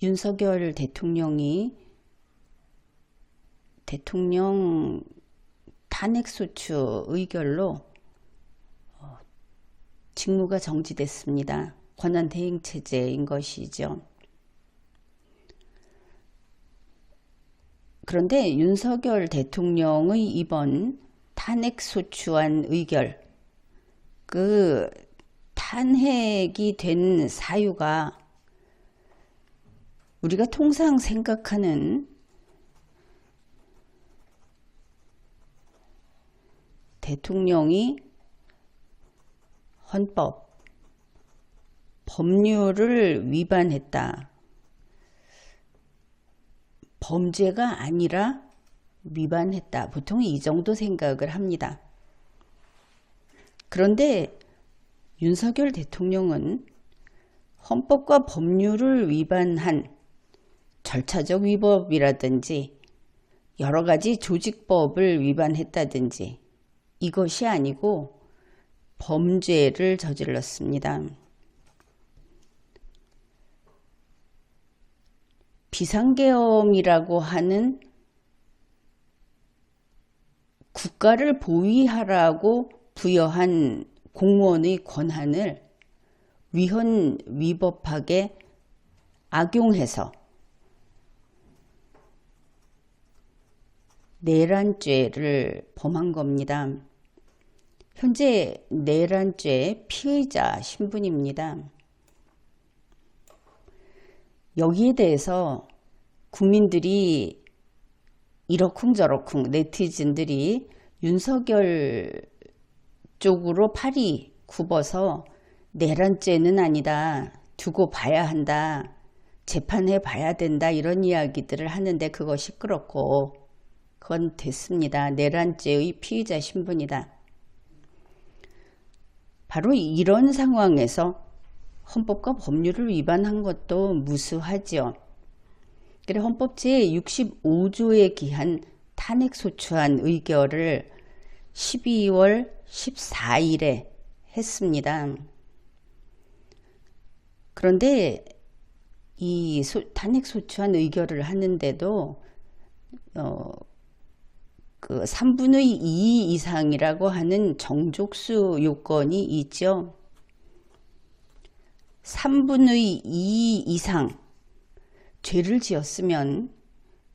윤석열 대통령이 대통령 탄핵소추 의결로 직무가 정지됐습니다. 권한대행체제인 것이죠. 그런데 윤석열 대통령의 이번 탄핵소추안 의결, 그 탄핵이 된 사유가 우리가 통상 생각하는 대통령이 헌법, 법률을 위반했다. 범죄가 아니라 위반했다. 보통 이 정도 생각을 합니다. 그런데 윤석열 대통령은 헌법과 법률을 위반한 절차적 위법이라든지 여러 가지 조직법을 위반했다든지 이것이 아니고 범죄를 저질렀습니다. 비상계엄이라고 하는 국가를 보위하라고 부여한 공무원의 권한을 위헌 위법하게 악용해서 내란죄를 범한 겁니다. 현재 내란죄 피의자 신분입니다. 여기에 대해서 국민들이 이러쿵저러쿵 네티즌들이 윤석열 쪽으로 팔이 굽어서 내란죄는 아니다, 두고 봐야 한다, 재판해 봐야 된다 이런 이야기들을 하는데 그거 시끄럽고 그건 됐습니다. 내란죄의 피의자 신분이다. 바로 이런 상황에서 헌법과 법률을 위반한 것도 무수하죠. 그래 헌법 제65조에 기한 탄핵소추안 의결을 12월 14일에 했습니다. 그런데 이 탄핵소추안 의결을 하는데도 그 3분의 2 이상이라고 하는 정족수 요건이 있죠. 3분의 2 이상 죄를 지었으면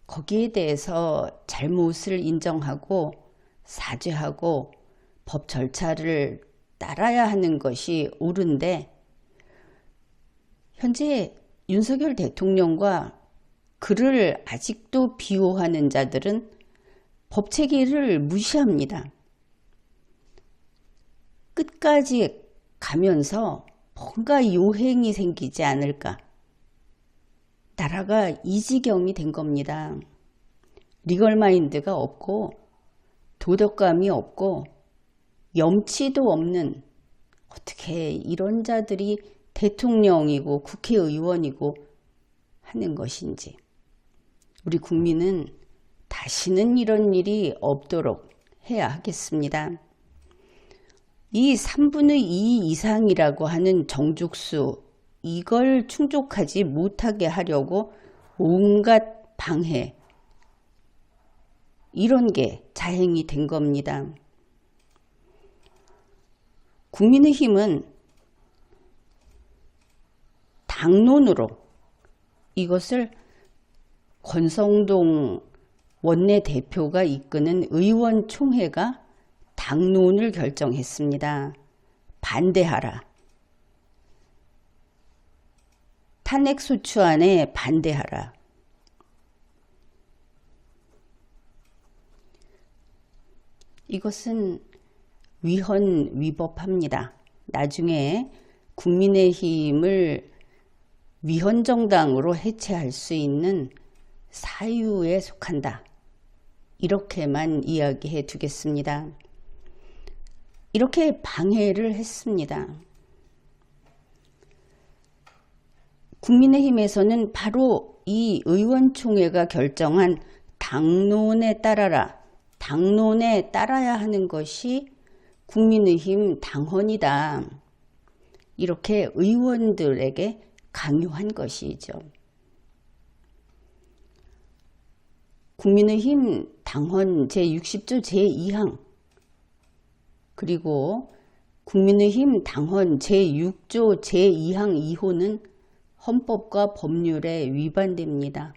거기에 대해서 잘못을 인정하고 사죄하고 법 절차를 따라야 하는 것이 옳은데 현재 윤석열 대통령과 그를 아직도 비호하는 자들은 법체계를 무시합니다. 끝까지 가면서 뭔가 요행이 생기지 않을까. 나라가 이 지경이 된 겁니다. 리걸마인드가 없고 도덕감이 없고 염치도 없는 어떻게 이런 자들이 대통령이고 국회의원이고 하는 것인지 우리 국민은 다시는 이런 일이 없도록 해야 하겠습니다. 이 3분의 2 이상이라고 하는 정족수 이걸 충족하지 못하게 하려고 온갖 방해 이런 게 자행이 된 겁니다. 국민의힘은 당론으로 이것을 권성동 원내대표가 이끄는 의원총회가 당론을 결정했습니다. 반대하라. 탄핵소추안에 반대하라. 이것은 위헌 위법합니다. 나중에 국민의힘을 위헌정당으로 해체할 수 있는 사유에 속한다. 이렇게만 이야기해 두겠습니다. 이렇게 방해를 했습니다. 국민의힘에서는 바로 이 의원총회가 결정한 당론에 따라라, 당론에 따라야 하는 것이 국민의힘 당헌이다. 이렇게 의원들에게 강요한 것이죠. 국민의힘 당헌 제60조 제2항 그리고 국민의힘 당헌 제6조 제2항 2호는 헌법과 법률에 위반됩니다.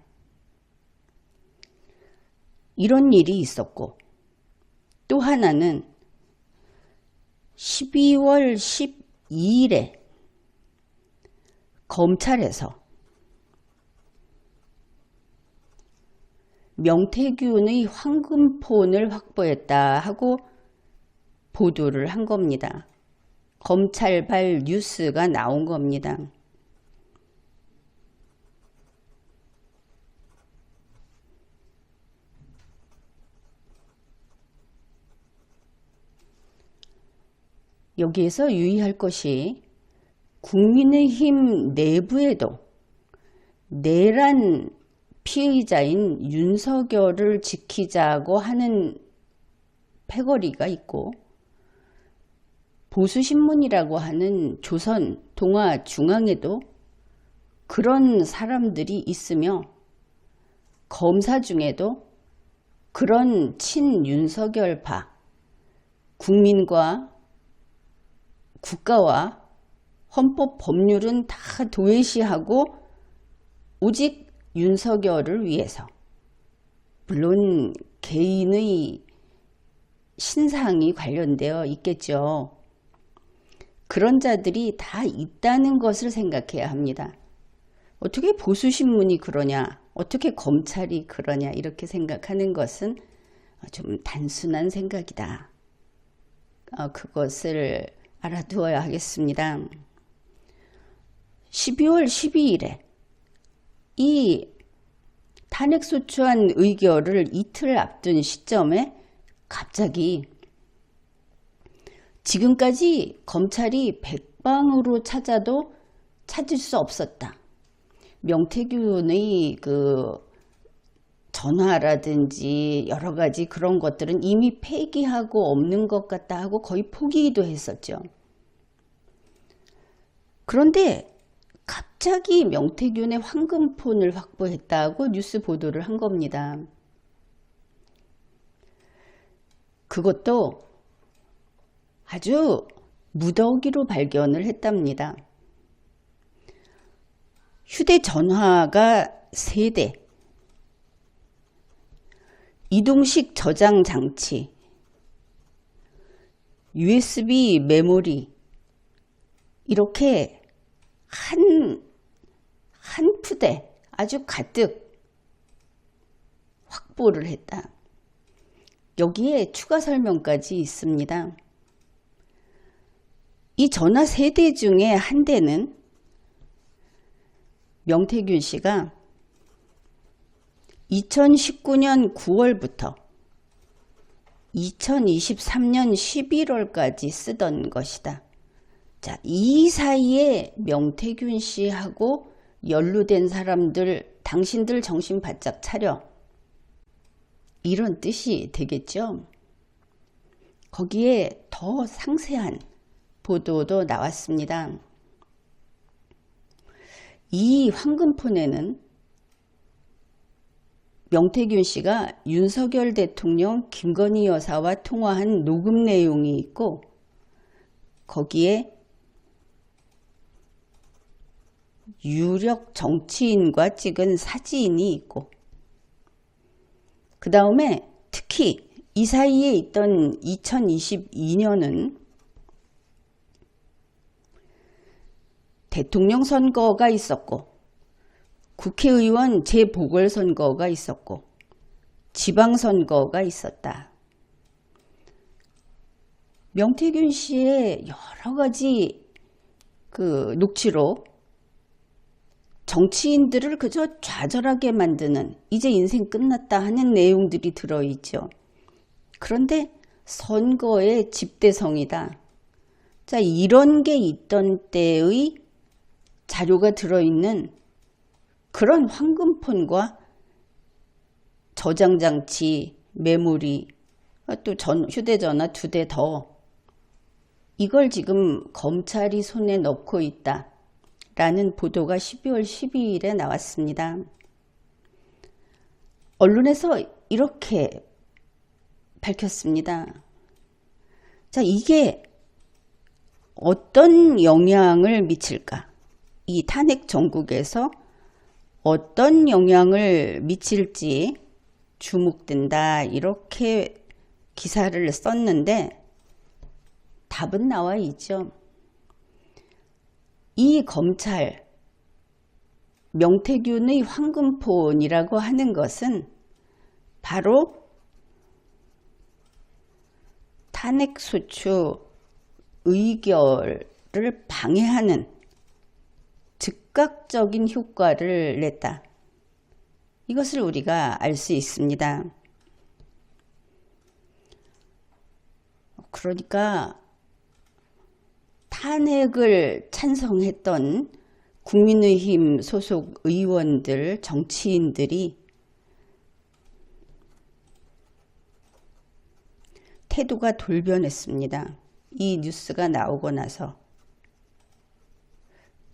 이런 일이 있었고 또 하나는 12월 12일에 검찰에서 명태균의 황금폰을 확보했다 하고 보도를 한 겁니다. 검찰발 뉴스가 나온 겁니다. 여기에서 유의할 것이 국민의힘 내부에도 내란 피의자인 윤석열을 지키자고 하는 패거리가 있고 보수신문이라고 하는 조선, 동아, 중앙에도 그런 사람들이 있으며 검사 중에도 그런 친윤석열파, 국민과 국가와 헌법 법률은 다 도외시하고 오직 윤석열을 위해서, 물론 개인의 신상이 관련되어 있겠죠. 그런 자들이 다 있다는 것을 생각해야 합니다. 어떻게 보수신문이 그러냐, 어떻게 검찰이 그러냐 이렇게 생각하는 것은 좀 단순한 생각이다. 그것을 알아두어야 하겠습니다. 12월 12일에 이 탄핵소추안 의결을 이틀 앞둔 시점에 갑자기 지금까지 검찰이 백방으로 찾아도 찾을 수 없었다. 명태균의 그 전화라든지 여러 가지 그런 것들은 이미 폐기하고 없는 것 같다 하고 거의 포기도 했었죠. 그런데 갑자기 명태균의 황금폰을 확보했다고 뉴스 보도를 한 겁니다. 그것도 아주 무더기로 발견을 했답니다. 휴대전화가 3대, 이동식 저장 장치, USB 메모리 이렇게 한 푸대 아주 가득 확보를 했다. 여기에 추가 설명까지 있습니다. 이 전화 3대 중에 한 대는 명태균 씨가 2019년 9월부터 2023년 11월까지 쓰던 것이다. 자, 이 사이에 명태균 씨하고 연루된 사람들, 당신들 정신 바짝 차려. 이런 뜻이 되겠죠. 거기에 더 상세한 보도도 나왔습니다. 이 황금폰에는 명태균 씨가 윤석열 대통령, 김건희 여사와 통화한 녹음 내용이 있고 거기에 유력 정치인과 찍은 사진이 있고 그 다음에 특히 이 사이에 있던 2022년은 대통령 선거가 있었고 국회의원 재보궐선거가 있었고 지방선거가 있었다. 명태균 씨의 여러 가지 그 녹취록, 정치인들을 그저 좌절하게 만드는 이제 인생 끝났다 하는 내용들이 들어있죠. 그런데 선거의 집대성이다. 자, 이런 게 있던 때의 자료가 들어있는 그런 황금폰과 저장장치, 메모리, 또 휴대전화 2대 더 이걸 지금 검찰이 손에 넣고 있다 라는 보도가 12월 12일에 나왔습니다. 언론에서 이렇게 밝혔습니다. 자, 이게 어떤 영향을 미칠까? 이 탄핵 정국에서 어떤 영향을 미칠지 주목된다. 이렇게 기사를 썼는데 답은 나와 있죠. 이 검찰, 명태균의 황금폰이라고 하는 것은 바로 탄핵소추 의결을 방해하는 즉각적인 효과를 냈다. 이것을 우리가 알 수 있습니다. 그러니까 탄핵을 찬성했던 국민의힘 소속 의원들, 정치인들이 태도가 돌변했습니다. 이 뉴스가 나오고 나서.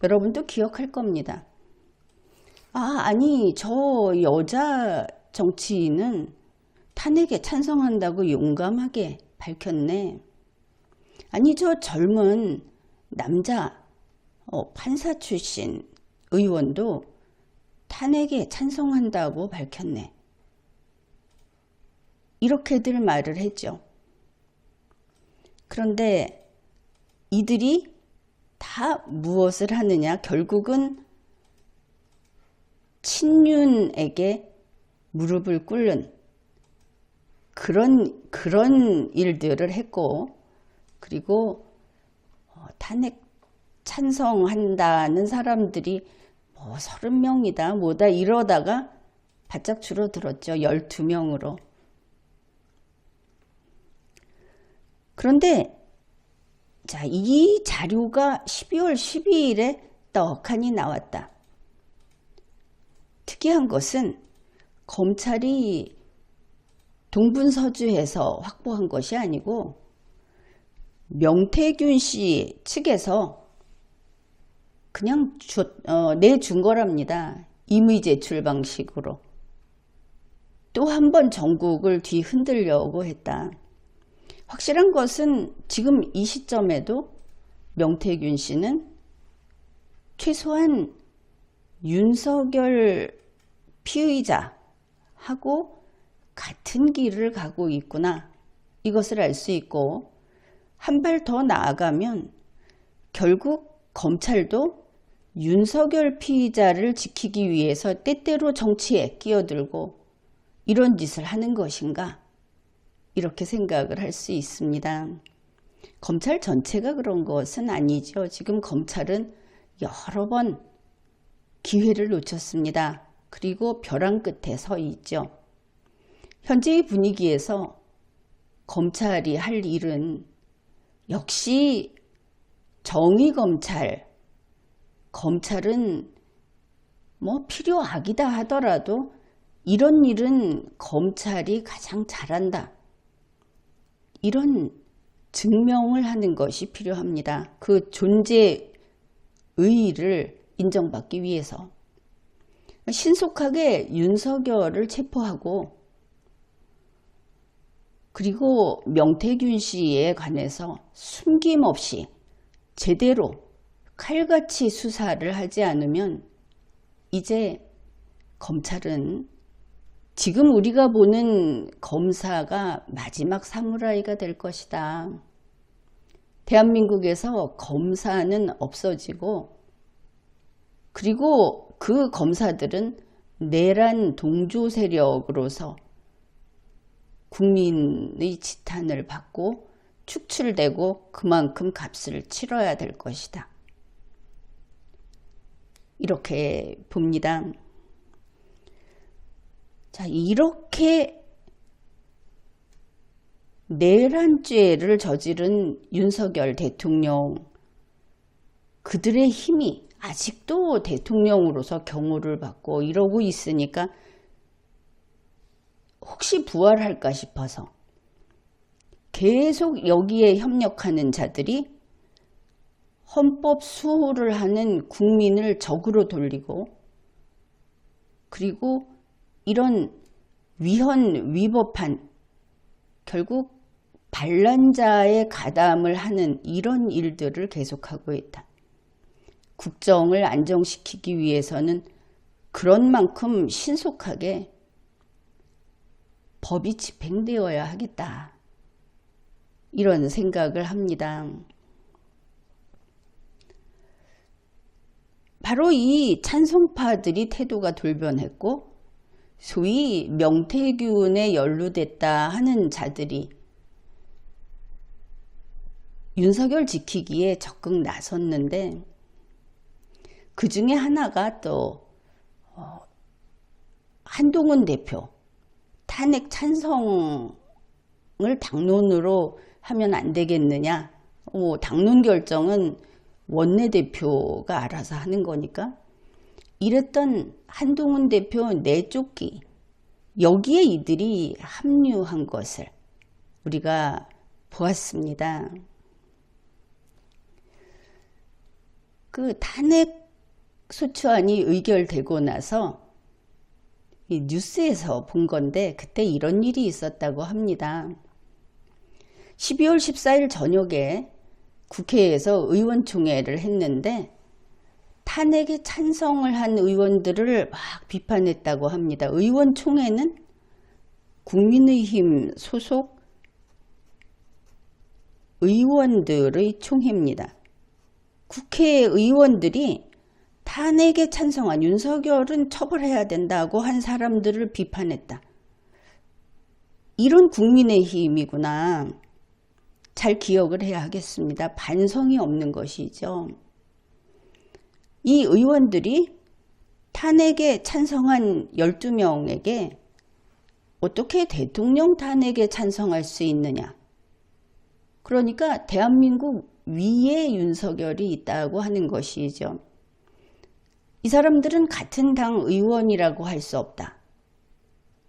여러분도 기억할 겁니다. 아니 저 여자 정치인은 탄핵에 찬성한다고 용감하게 밝혔네. 아니 저 젊은 남자 판사 출신 의원도 탄핵에 찬성한다고 밝혔네. 이렇게들 말을 했죠. 그런데 이들이 다 무엇을 하느냐? 결국은 친윤에게 무릎을 꿇는 그런 일들을 했고, 그리고 탄핵 찬성한다는 사람들이 30명이다 뭐다 이러다가 바짝 줄어들었죠. 12명으로. 그런데 자, 이 자료가 12월 12일에 떡하니 나왔다. 특이한 것은 검찰이 동분서주해서 확보한 것이 아니고 명태균 씨 측에서 그냥 내준 거랍니다. 임의 제출 방식으로. 또 한 번 전국을 뒤흔들려고 했다. 확실한 것은 지금 이 시점에도 명태균 씨는 최소한 윤석열 피의자하고 같은 길을 가고 있구나. 이것을 알 수 있고, 한 발 더 나아가면 결국 검찰도 윤석열 피의자를 지키기 위해서 때때로 정치에 끼어들고 이런 짓을 하는 것인가? 이렇게 생각을 할 수 있습니다. 검찰 전체가 그런 것은 아니죠. 지금 검찰은 여러 번 기회를 놓쳤습니다. 그리고 벼랑 끝에 서 있죠. 현재의 분위기에서 검찰이 할 일은 역시 정의검찰, 검찰은 필요악이다 하더라도 이런 일은 검찰이 가장 잘한다. 이런 증명을 하는 것이 필요합니다. 그 존재 의의를 인정받기 위해서. 신속하게 윤석열을 체포하고, 그리고 명태균 씨에 관해서 숨김없이 제대로 칼같이 수사를 하지 않으면 이제 검찰은 지금 우리가 보는 검사가 마지막 사무라이가 될 것이다. 대한민국에서 검사는 없어지고, 그리고 그 검사들은 내란 동조 세력으로서 국민의 지탄을 받고 축출되고 그만큼 값을 치러야 될 것이다. 이렇게 봅니다. 자, 이렇게 내란죄를 저지른 윤석열 대통령, 그들의 힘이 아직도 대통령으로서 경호를 받고 이러고 있으니까 혹시 부활할까 싶어서 계속 여기에 협력하는 자들이 헌법 수호를 하는 국민을 적으로 돌리고, 그리고 이런 위법한, 결국 반란자의 가담을 하는 이런 일들을 계속하고 있다. 국정을 안정시키기 위해서는 그런 만큼 신속하게 법이 집행되어야 하겠다. 이런 생각을 합니다. 바로 이 찬성파들이 태도가 돌변했고 소위 명태균에 연루됐다 하는 자들이 윤석열 지키기에 적극 나섰는데 그 중에 하나가 또 한동훈 대표 탄핵 찬성을 당론으로 하면 안 되겠느냐. 당론 결정은 원내대표가 알아서 하는 거니까. 이랬던 한동훈 대표 내쫓기, 여기에 이들이 합류한 것을 우리가 보았습니다. 그 탄핵 소추안이 의결되고 나서 이 뉴스에서 본 건데 그때 이런 일이 있었다고 합니다. 12월 14일 저녁에 국회에서 의원총회를 했는데 탄핵에 찬성을 한 의원들을 막 비판했다고 합니다. 의원총회는 국민의힘 소속 의원들의 총회입니다. 국회의원들이 탄핵에 찬성한 윤석열은 처벌해야 된다고 한 사람들을 비판했다. 이런 국민의힘이구나. 잘 기억을 해야 하겠습니다. 반성이 없는 것이죠. 이 의원들이 탄핵에 찬성한 12명에게 어떻게 대통령 탄핵에 찬성할 수 있느냐. 그러니까 대한민국 위에 윤석열이 있다고 하는 것이죠. 이 사람들은 같은 당 의원이라고 할 수 없다.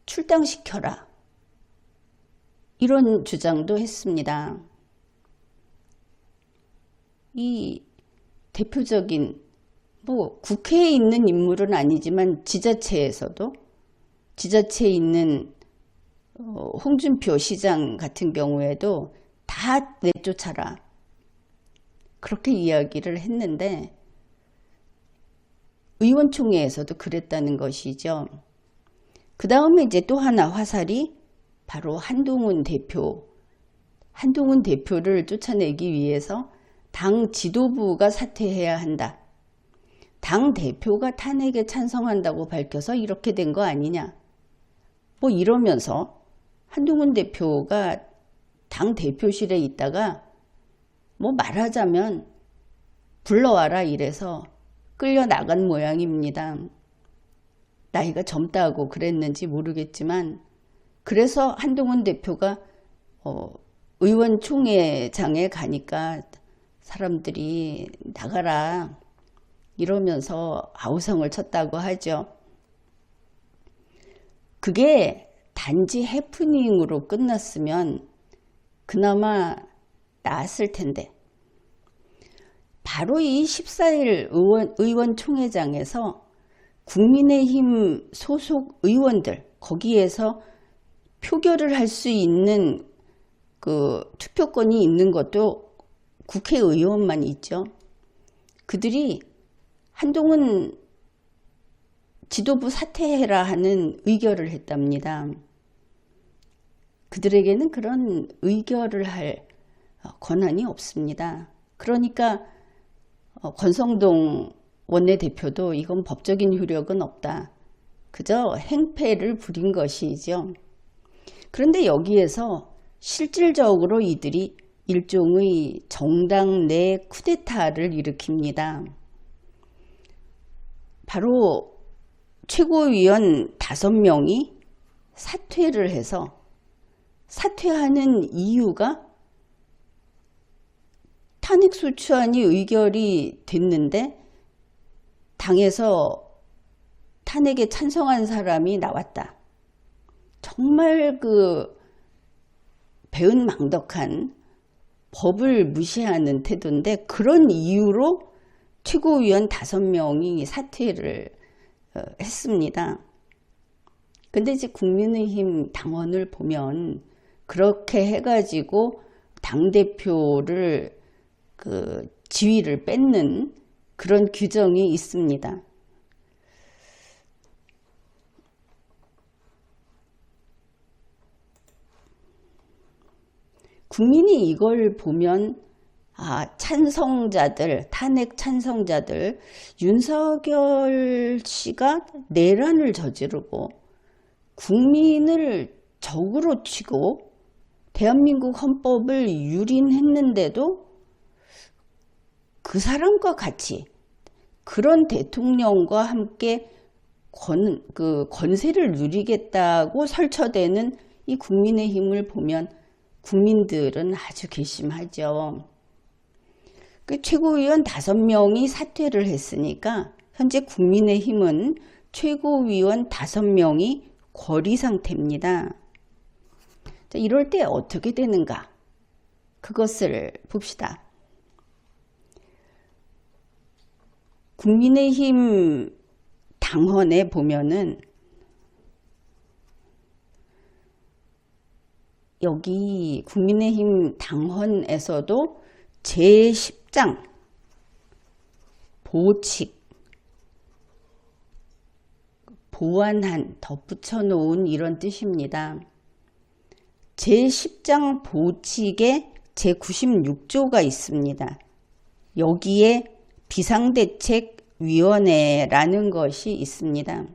출당시켜라. 이런 주장도 했습니다. 이 대표적인 국회에 있는 인물은 아니지만 지자체에서도 지자체에 있는 홍준표 시장 같은 경우에도 다 내쫓아라. 그렇게 이야기를 했는데 의원총회에서도 그랬다는 것이죠. 그 다음에 이제 또 하나 화살이 바로 한동훈 대표를 쫓아내기 위해서 당 지도부가 사퇴해야 한다. 당 대표가 탄핵에 찬성한다고 밝혀서 이렇게 된 거 아니냐. 이러면서 한동훈 대표가 당 대표실에 있다가 말하자면 불러와라 이래서 끌려 나간 모양입니다. 나이가 젊다고 그랬는지 모르겠지만 그래서 한동훈 대표가 의원총회장에 가니까 사람들이 나가라 이러면서 아우성을 쳤다고 하죠. 그게 단지 해프닝으로 끝났으면 그나마 나았을 텐데 바로 이 14일 의원총회장에서 국민의힘 소속 의원들 거기에서 표결을 할 수 있는 그 투표권이 있는 것도 국회의원만 있죠. 그들이 한동훈 지도부 사퇴해라 하는 의결을 했답니다. 그들에게는 그런 의결을 할 권한이 없습니다. 그러니까 권성동 원내대표도 이건 법적인 효력은 없다. 그저 행패를 부린 것이죠. 그런데 여기에서 실질적으로 이들이 일종의 정당 내 쿠데타를 일으킵니다. 바로 최고위원 5명이 사퇴를 해서 사퇴하는 이유가 탄핵소추안이 의결이 됐는데 당에서 탄핵에 찬성한 사람이 나왔다. 정말 그 배은망덕한 법을 무시하는 태도인데 그런 이유로 최고위원 5명이 사퇴를 했습니다. 근데 이제 국민의힘 당원을 보면 그렇게 해가지고 당대표를 지위를 뺏는 그런 규정이 있습니다. 국민이 이걸 보면 찬성자들, 탄핵 찬성자들, 윤석열 씨가 내란을 저지르고 국민을 적으로 치고 대한민국 헌법을 유린했는데도 그 사람과 같이 그런 대통령과 함께 권세를 누리겠다고 설쳐대는 이 국민의힘을 보면 국민들은 아주 괘씸하죠. 최고위원 5명이 사퇴를 했으니까 현재 국민의힘은 최고위원 5명이 거리 상태입니다. 자, 이럴 때 어떻게 되는가? 그것을 봅시다. 국민의힘 당헌에 보면은 여기 국민의힘 당헌에서도 제10장 보칙, 보완한, 덧붙여 놓은 이런 뜻입니다. 제10장 보칙에 제96조가 있습니다. 여기에 비상대책위원회라는 것이 있습니다.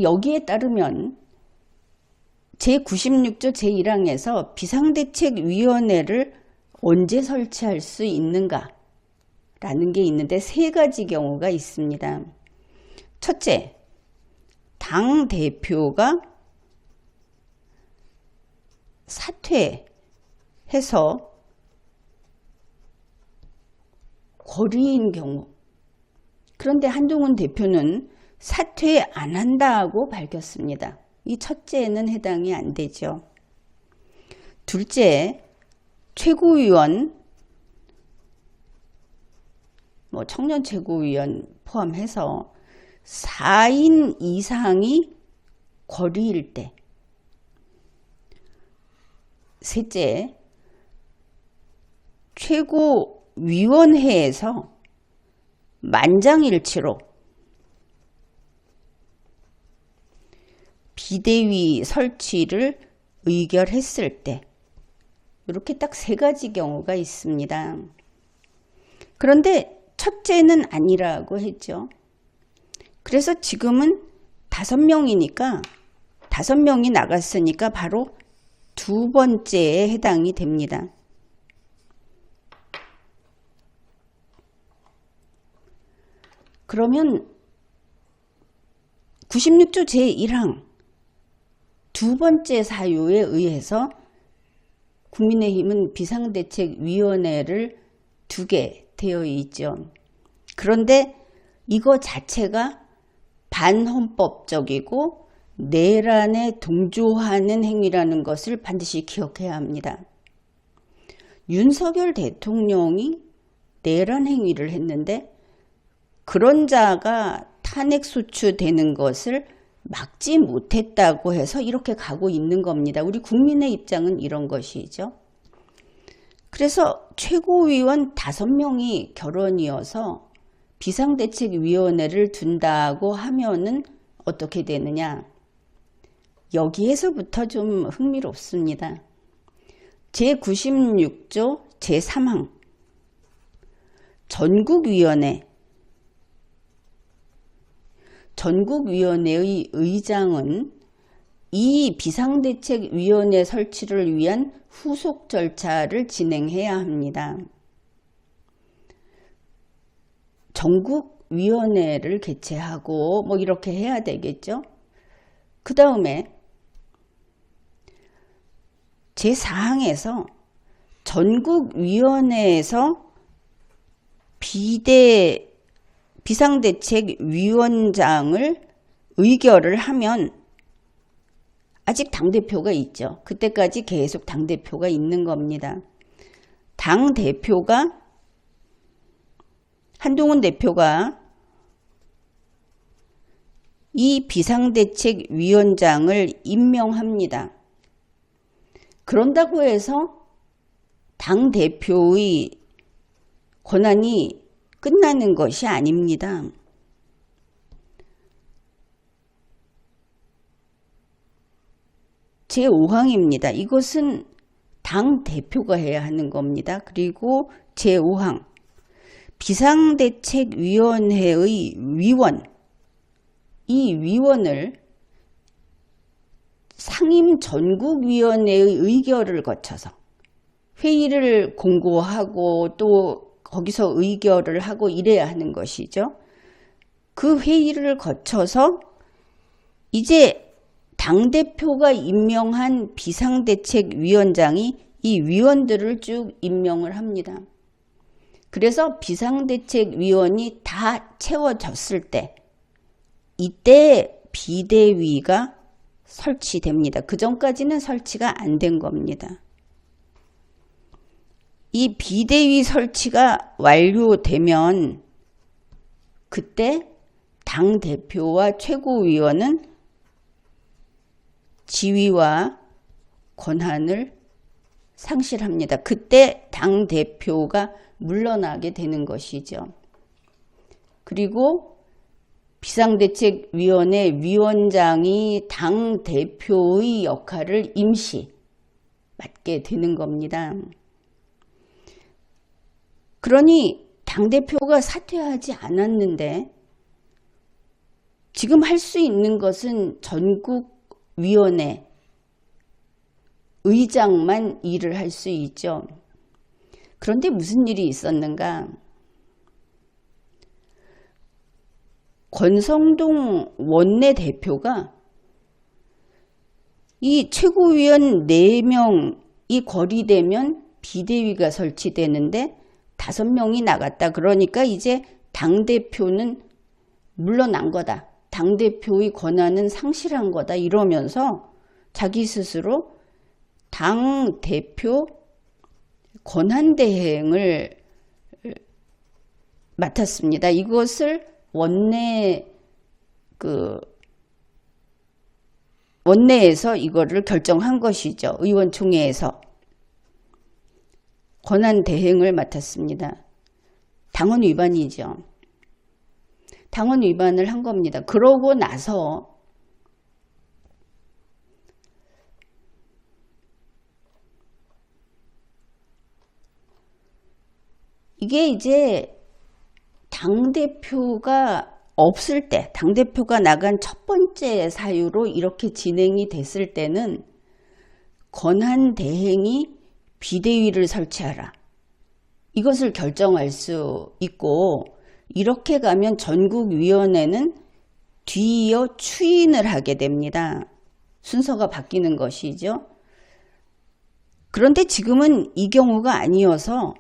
여기에 따르면 제96조 제1항에서 비상대책위원회를 언제 설치할 수 있는가 라는 게 있는데 3가지 경우가 있습니다. 첫째, 당대표가 사퇴해서 거리인 경우, 그런데 한동훈 대표는 사퇴 안 한다고 밝혔습니다. 이 첫째는 해당이 안 되죠. 둘째, 최고위원, 청년 최고위원 포함해서 4인 이상이 거리일 때. 셋째, 최고위원회에서 만장일치로 비대위 설치를 의결했을 때, 이렇게 딱 3가지 경우가 있습니다. 그런데 첫째는 아니라고 했죠. 그래서 지금은 5명이니까 5명이 나갔으니까 바로 2번째에 해당이 됩니다. 그러면 96조 제1항 2번째 사유에 의해서 국민의힘은 비상대책위원회를 2개 되어 있죠. 그런데 이거 자체가 반헌법적이고 내란에 동조하는 행위라는 것을 반드시 기억해야 합니다. 윤석열 대통령이 내란 행위를 했는데 그런 자가 탄핵소추되는 것을 막지 못했다고 해서 이렇게 가고 있는 겁니다. 우리 국민의 입장은 이런 것이죠. 그래서 최고위원 5명이 결원이어서 비상대책위원회를 둔다고 하면은 어떻게 되느냐? 여기에서부터 좀 흥미롭습니다. 제96조 제3항 전국위원회의 의장은 이 비상대책위원회 설치를 위한 후속 절차를 진행해야 합니다. 전국위원회를 개최하고 이렇게 해야 되겠죠. 그 다음에 제4항에서 전국위원회에서 비상대책위원장을 의결을 하면 아직 당대표가 있죠. 그때까지 계속 당대표가 있는 겁니다. 당대표가 한동훈 대표가 이 비상대책위원장을 임명합니다. 그런다고 해서 당대표의 권한이 끝나는 것이 아닙니다. 제5항입니다. 이것은 당대표가 해야 하는 겁니다. 그리고 제5항 비상대책위원회의 위원, 이 위원을 상임전국위원회의 의결을 거쳐서 회의를 공고하고 또 거기서 의결을 하고 이래야 하는 것이죠. 그 회의를 거쳐서 이제 당대표가 임명한 비상대책위원장이 이 위원들을 쭉 임명을 합니다. 그래서 비상대책위원이 다 채워졌을 때 이때 비대위가 설치됩니다. 그 전까지는 설치가 안 된 겁니다. 이 비대위 설치가 완료되면 그때 당대표와 최고위원은 지위와 권한을 상실합니다. 그때 당대표가 물러나게 되는 것이죠. 그리고 비상대책위원회 위원장이 당대표의 역할을 임시 맡게 되는 겁니다. 그러니 당대표가 사퇴하지 않았는데 지금 할 수 있는 것은 전국위원회 의장만 일을 할 수 있죠. 그런데 무슨 일이 있었는가? 권성동 원내대표가 이 최고위원 4명이 거리되면 비대위가 설치되는데 5명이 나갔다. 그러니까 이제 당대표는 물러난 거다. 당대표의 권한은 상실한 거다. 이러면서 자기 스스로 당대표 권한대행을 맡았습니다. 이것을 원내에서 이거를 결정한 것이죠. 의원총회에서 권한대행을 맡았습니다. 당원 위반이죠. 당원 위반을 한 겁니다. 그러고 나서 이게 이제 당대표가 없을 때, 당대표가 나간 첫 번째 사유로 이렇게 진행이 됐을 때는 권한대행이 비대위를 설치하라. 이것을 결정할 수 있고 이렇게 가면 전국위원회는 뒤이어 추인을 하게 됩니다. 순서가 바뀌는 것이죠. 그런데 지금은 이 경우가 아니어서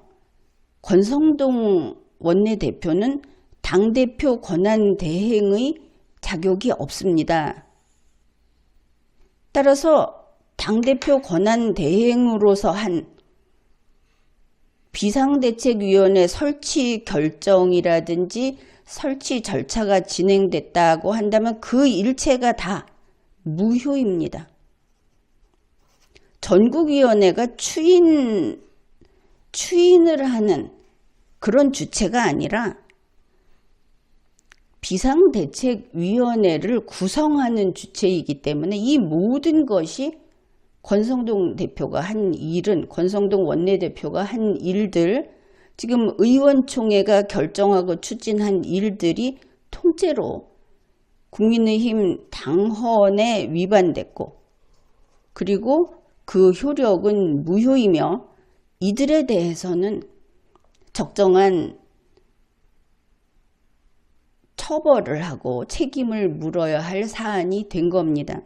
권성동 원내대표는 당대표 권한대행의 자격이 없습니다. 따라서 당대표 권한대행으로서 한 비상대책위원회 설치 결정이라든지 설치 절차가 진행됐다고 한다면 그 일체가 다 무효입니다. 전국위원회가 추인을 하는 그런 주체가 아니라 비상대책위원회를 구성하는 주체이기 때문에 이 모든 것이 권성동 대표가 한 일은, 권성동 원내대표가 한 일들, 지금 의원총회가 결정하고 추진한 일들이 통째로 국민의힘 당헌에 위반됐고 그리고 그 효력은 무효이며 이들에 대해서는 적정한 처벌을 하고 책임을 물어야 할 사안이 된 겁니다.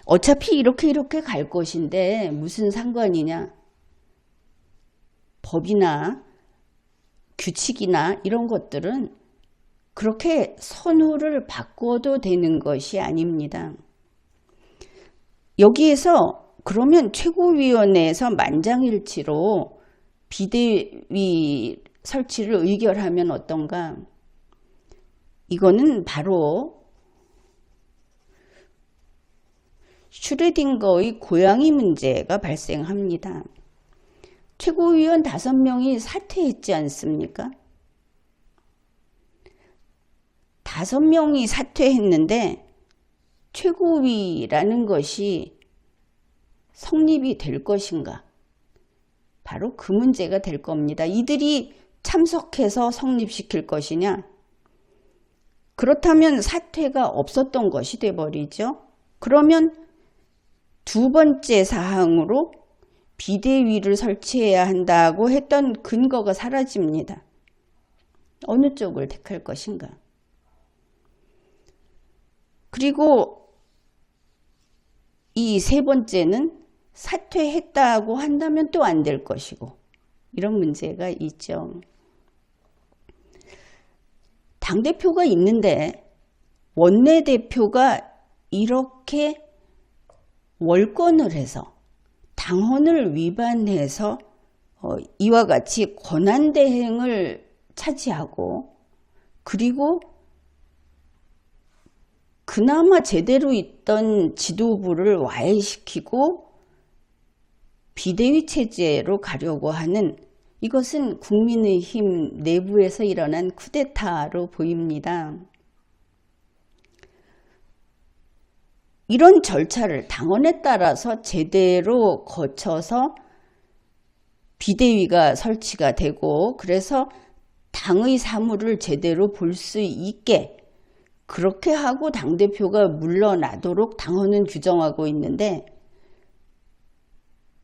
어차피 이렇게 갈 것인데 무슨 상관이냐. 법이나 규칙이나 이런 것들은 그렇게 선호를 바꿔도 되는 것이 아닙니다. 여기에서 그러면 최고위원회에서 만장일치로 비대위 설치를 의결하면 어떤가? 이거는 바로 슈레딩거의 고양이 문제가 발생합니다. 최고위원 5명이 사퇴했지 않습니까? 5명이 사퇴했는데 최고위라는 것이 성립이 될 것인가? 바로 그 문제가 될 겁니다. 이들이 참석해서 성립시킬 것이냐? 그렇다면 사퇴가 없었던 것이 돼버리죠. 그러면 두 번째 사항으로 비대위를 설치해야 한다고 했던 근거가 사라집니다. 어느 쪽을 택할 것인가? 그리고 이 세 번째는 사퇴했다고 한다면 또 안 될 것이고, 이런 문제가 있죠. 당대표가 있는데 원내대표가 이렇게 월권을 해서 당헌을 위반해서 이와 같이 권한대행을 차지하고, 그리고 그나마 제대로 있던 지도부를 와해시키고 비대위 체제로 가려고 하는, 이것은 국민의힘 내부에서 일어난 쿠데타로 보입니다. 이런 절차를 당헌에 따라서 제대로 거쳐서 비대위가 설치가 되고, 그래서 당의 사무를 제대로 볼 수 있게 그렇게 하고 당대표가 물러나도록 당헌은 규정하고 있는데,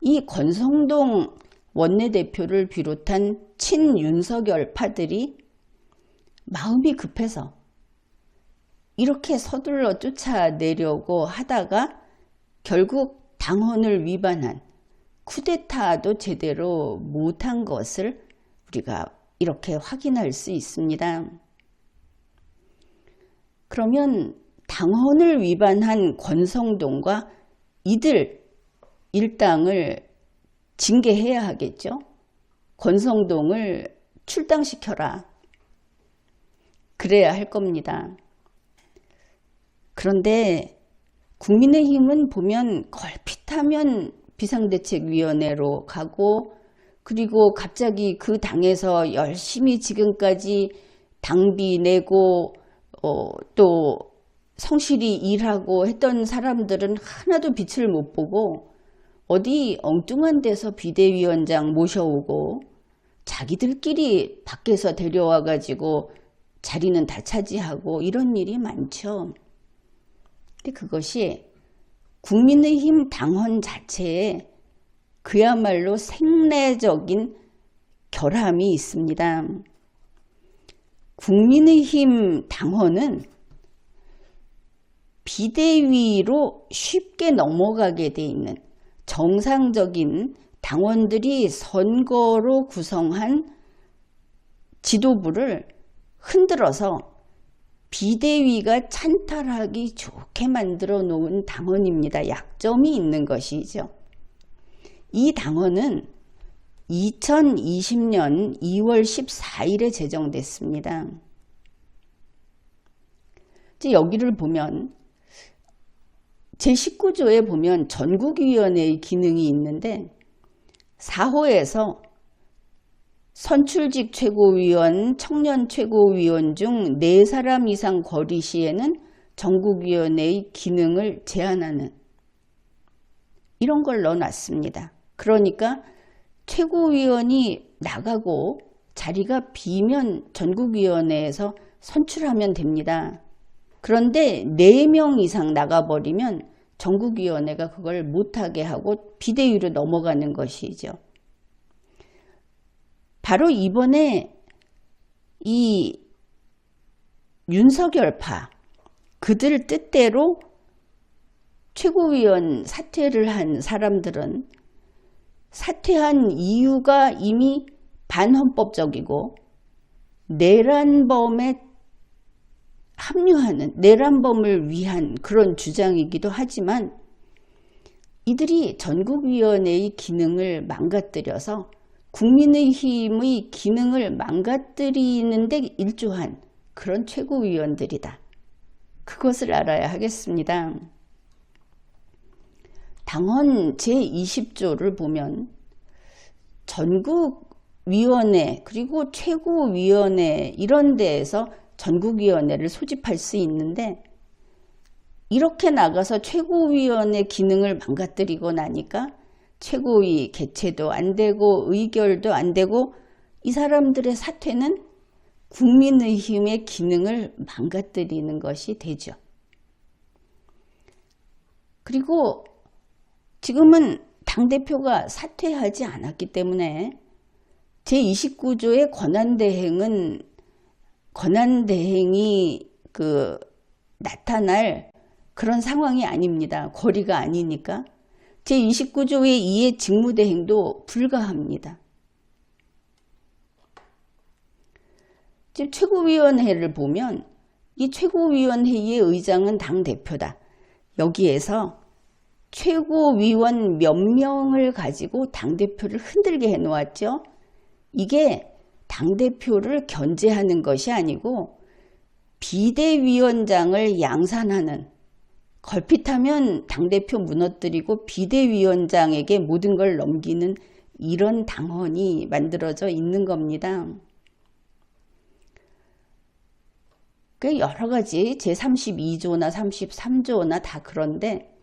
이 권성동 원내대표를 비롯한 친윤석열파들이 마음이 급해서 이렇게 서둘러 쫓아내려고 하다가 결국 당헌을 위반한 쿠데타도 제대로 못한 것을 우리가 이렇게 확인할 수 있습니다. 그러면 당헌을 위반한 권성동과 이들 일당을 징계해야 하겠죠. 권성동을 출당시켜라. 그래야 할 겁니다. 그런데 국민의힘은 보면 걸핏하면 비상대책위원회로 가고, 그리고 갑자기 그 당에서 열심히 지금까지 당비 내고 또 성실히 일하고 했던 사람들은 하나도 빛을 못 보고 어디 엉뚱한 데서 비대위원장 모셔오고 자기들끼리 밖에서 데려와 가지고 자리는 다 차지하고 이런 일이 많죠. 근데 그것이 국민의힘 당헌 자체에 그야말로 생내적인 결함이 있습니다. 국민의힘 당헌은 비대위로 쉽게 넘어가게 돼 있는 정상적인 당원들이 선거로 구성한 지도부를 흔들어서 비대위가 찬탈하기 좋게 만들어 놓은 당헌입니다. 약점이 있는 것이죠. 이 당헌은 2020년 2월 14일에 제정됐습니다. 이제 여기를 보면 제19조에 보면 전국위원회의 기능이 있는데 4호에서 선출직 최고위원, 청년 최고위원 중 4사람 이상 거리 시에는 전국위원회의 기능을 제한하는 이런 걸 넣어놨습니다. 그러니까 최고위원이 나가고 자리가 비면 전국위원회에서 선출하면 됩니다. 그런데 4명 이상 나가버리면 전국위원회가 그걸 못하게 하고 비대위로 넘어가는 것이죠. 바로 이번에 이 윤석열파 그들 뜻대로 최고위원 사퇴를 한 사람들은 사퇴한 이유가 이미 반헌법적이고 내란범에 합류하는, 내란범을 위한 그런 주장이기도 하지만 이들이 전국위원회의 기능을 망가뜨려서 국민의힘의 기능을 망가뜨리는 데 일조한 그런 최고위원들이다. 그것을 알아야 하겠습니다. 당헌 제20조를 보면 전국위원회 그리고 최고위원회 이런 데에서 전국위원회를 소집할 수 있는데, 이렇게 나가서 최고위원회 기능을 망가뜨리고 나니까 최고위 개최도 안 되고 의결도 안 되고, 이 사람들의 사퇴는 국민의힘의 기능을 망가뜨리는 것이 되죠. 그리고 지금은 당대표가 사퇴하지 않았기 때문에 제29조의 권한대행이 나타날 그런 상황이 아닙니다. 거리가 아니니까. 제29조의 2의 직무대행도 불가합니다. 지금 최고위원회를 보면 이 최고위원회의 의장은 당대표다. 여기에서 최고위원 몇 명을 가지고 당대표를 흔들게 해놓았죠. 이게 당대표를 견제하는 것이 아니고 비대위원장을 양산하는, 걸핏하면 당대표 무너뜨리고 비대위원장에게 모든 걸 넘기는 이런 당헌이 만들어져 있는 겁니다. 여러 가지 제32조나 33조나 다 그런데,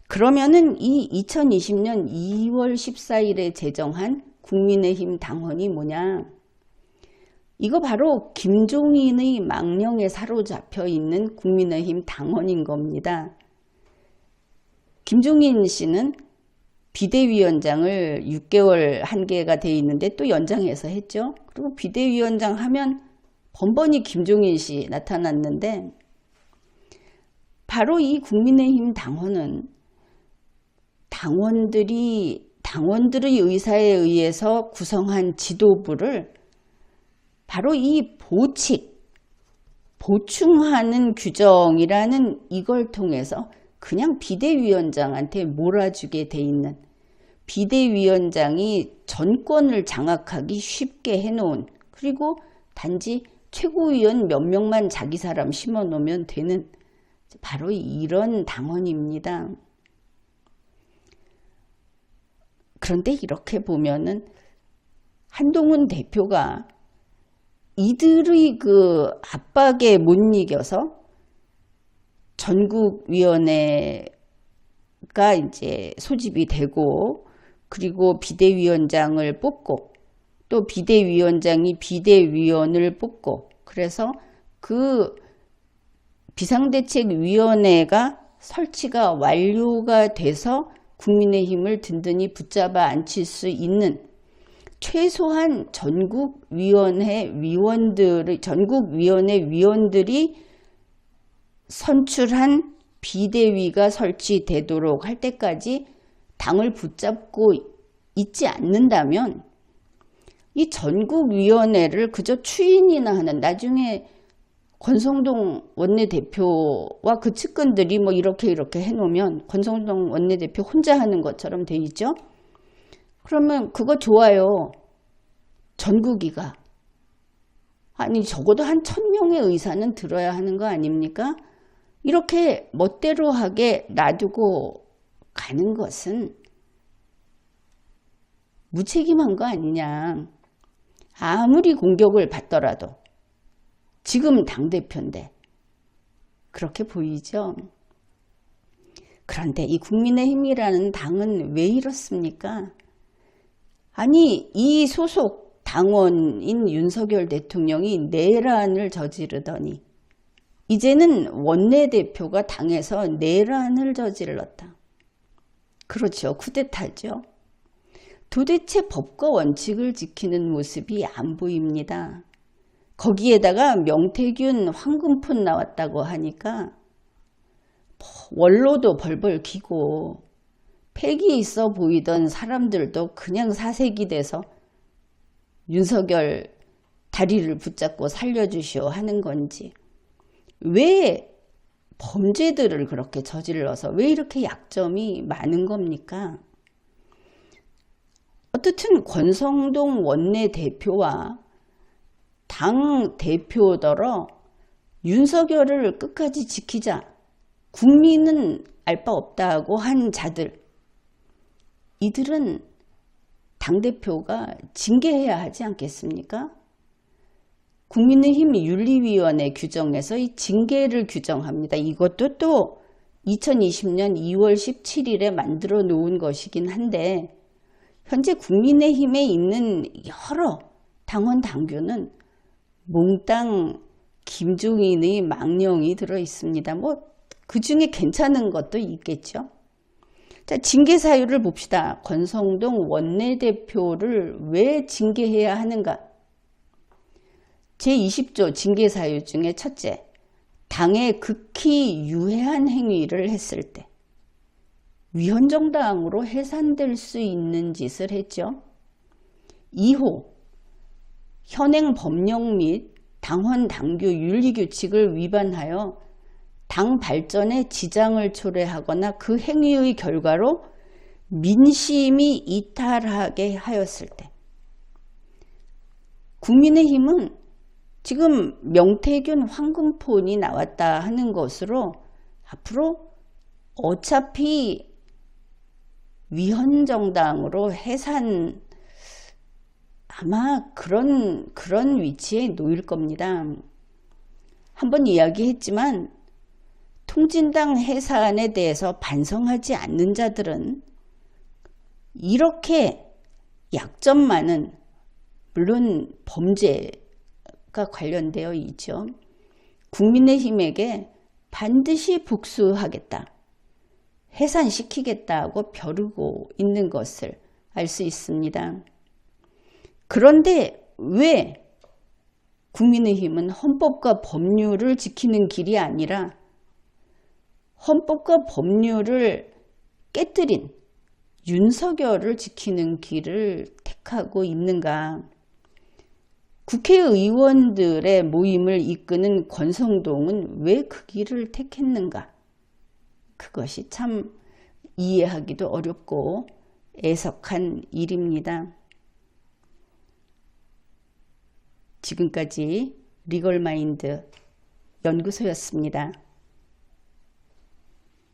그러면은 이 2020년 2월 14일에 제정한 국민의힘 당헌이 뭐냐? 이거 바로 김종인의 망령에 사로잡혀 있는 국민의힘 당헌인 겁니다. 김종인 씨는 비대위원장을 6개월 한계가 돼 있는데 또 연장해서 했죠. 그리고 비대위원장 하면 번번이 김종인 씨 나타났는데, 바로 이 국민의힘 당헌은 당원들의 의사에 의해서 구성한 지도부를 바로 이 보충하는 규정이라는 이걸 통해서 그냥 비대위원장한테 몰아주게 돼 있는, 비대위원장이 전권을 장악하기 쉽게 해놓은, 그리고 단지 최고위원 몇 명만 자기 사람 심어놓으면 되는 바로 이런 당헌입니다. 그런데 이렇게 보면은 한동훈 대표가 이들의 압박에 못 이겨서 전국위원회가 이제 소집이 되고, 그리고 비대위원장을 뽑고, 또 비대위원장이 비대위원을 뽑고, 그래서 그 비상대책위원회가 설치가 완료가 돼서 국민의힘을 든든히 붙잡아 앉힐 수 있는, 최소한 전국위원회 위원들이 선출한 비대위가 설치되도록 할 때까지 당을 붙잡고 있지 않는다면, 이 전국위원회를 그저 추인이나 하는, 나중에 권성동 원내대표와 그 측근들이 뭐 이렇게 해놓으면 권성동 원내대표 혼자 하는 것처럼 돼 있죠. 그러면 그거 좋아요. 전국위가. 아니 적어도 한 1000명의 의사는 들어야 하는 거 아닙니까? 이렇게 멋대로 하게 놔두고 가는 것은 무책임한 거 아니냐. 아무리 공격을 받더라도 지금 당대표인데 그렇게 보이죠. 그런데 이 국민의힘이라는 당은 왜 이렇습니까? 아니 이 소속 당원인 윤석열 대통령이 내란을 저지르더니 이제는 원내대표가 당에서 내란을 저질렀다. 그렇죠. 쿠데타죠. 도대체 법과 원칙을 지키는 모습이 안 보입니다. 거기에다가 명태균 황금폰 나왔다고 하니까 원로도 벌벌 기고 패기 있어 보이던 사람들도 그냥 사색이 돼서 윤석열 다리를 붙잡고 살려주시오 하는 건지, 왜 범죄들을 그렇게 저질러서 왜 이렇게 약점이 많은 겁니까? 어떻든 권성동 원내대표와 당 대표더러 윤석열을 끝까지 지키자. 국민은 알 바 없다고 한 자들, 이들은 당대표가 징계해야 하지 않겠습니까? 국민의힘 윤리위원회 규정에서 이 징계를 규정합니다. 이것도 또 2020년 2월 17일에 만들어 놓은 것이긴 한데 현재 국민의힘에 있는 여러 당원 당규는 몽땅 김종인의 망령이 들어 있습니다. 그 중에 괜찮은 것도 있겠죠. 자, 징계 사유를 봅시다. 권성동 원내대표를 왜 징계해야 하는가? 제20조 징계 사유 중에 첫째, 당에 극히 유해한 행위를 했을 때 위헌정당으로 해산될 수 있는 짓을 했죠. 2호, 현행 법령 및 당원 당규 윤리규칙을 위반하여 당 발전에 지장을 초래하거나 그 행위의 결과로 민심이 이탈하게 하였을 때. 국민의힘은 지금 명태균 황금폰이 나왔다 하는 것으로 앞으로 어차피 위헌정당으로 해산, 아마 그런 위치에 놓일 겁니다. 한번 이야기했지만 통진당 해산에 대해서 반성하지 않는 자들은 이렇게 약점 많은, 물론 범죄가 관련되어 있죠. 국민의힘에게 반드시 복수하겠다, 해산시키겠다고 벼르고 있는 것을 알 수 있습니다. 그런데 왜 국민의힘은 헌법과 법률을 지키는 길이 아니라 헌법과 법률을 깨뜨린 윤석열을 지키는 길을 택하고 있는가? 국회의원들의 모임을 이끄는 권성동은 왜 그 길을 택했는가? 그것이 참 이해하기도 어렵고 애석한 일입니다. 지금까지 리걸마인드 연구소였습니다.